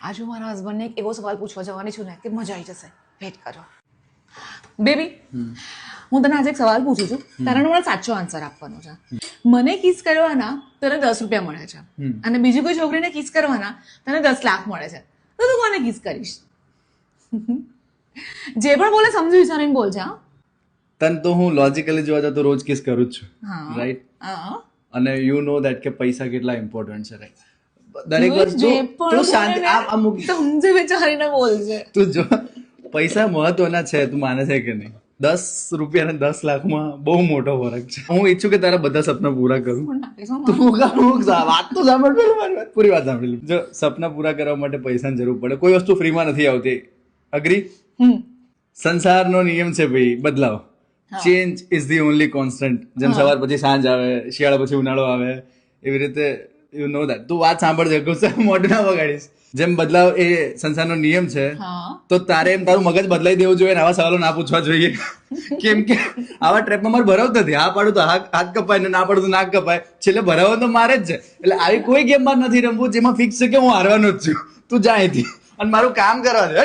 આજે મારા હસબન્ડને એક એવો સવાલ પૂછવા જવાની છું ને કે મજા આવી જશે. વેઇટ કરો બેબી. હું તને આજે એક સવાલ પૂછું છું, તારે મને સાચો આન્સર આપવાનો છે. મને કિસ કરવાના તને 10 રૂપિયા મળે છે અને બીજી કોઈ છોકરીને કિસ કરવાના તને 10 લાખ મળે છે, તો તું કોને કિસ કરીશ? જે પણ બોલે સમજી વિચારીને બોલજે. હા, તને તો હું લોજિકલી જોવા જાઉં તો રોજ કિસ કરું જ છું, હા રાઈટ? હા, અને યુ નો દેટ કે પૈસા કેટલા ઇમ્પોર્ટન્ટ છે, રાઈટ? દરેક જે વસ્તુ પણ તું શાંતિ બોલે ને આ મૂક. સમજી વિચારીને બોલજે. તું જો પૈસા મહત્વના છે, તું માને છે કે નહીં? 10 રૂપિયા અને 10 લાખમાં બહુ મોટો ફરક છે. હું ઈચ્છું કે તારા બધા સપના પૂરા કરું. વાત તો સાંભળ, પેલી મારી વાત પૂરી વાત સાંભળી. જો સપના પૂરા કરવા માટે પૈસાની જરૂર પડે, કોઈ વસ્તુ ફ્રીમાં નથી આવતી. અગ્રી? સંસારનો નિયમ છે ભાઈ, બદલાવ. Change is the only constant. જેમ સવાર પછી સાંજ આવે, શિયાળા પછી ઉનાળો આવે, એવી રીતે યુ નો દેટ. તું વાત સાંભળજે, ગુસ્સા મોઢું ના વગાડીશ. જેમ બદલાવ એ સંસારનો નિયમ છે, તો તારે એમ તારું મગજ બદલાઈ દેવું જોઈએ, આવા સવાલો ના પૂછવા જોઈએ. કેમ કે આવા ટ્રેપમાં મારે ભરાવત નથી. હા પાડું તો હાથ કપાય ને ના પાડું તો નાક કપાય. છેલ્લે ભરાવો તો મારે જ છે. એટલે આવી કોઈ ગેમ માં નથી રમવું જેમાં ફિક્સ છે કે હું હારવાનો જ છું. તું જા અહીંથી અને મારું કામ કરવા દે.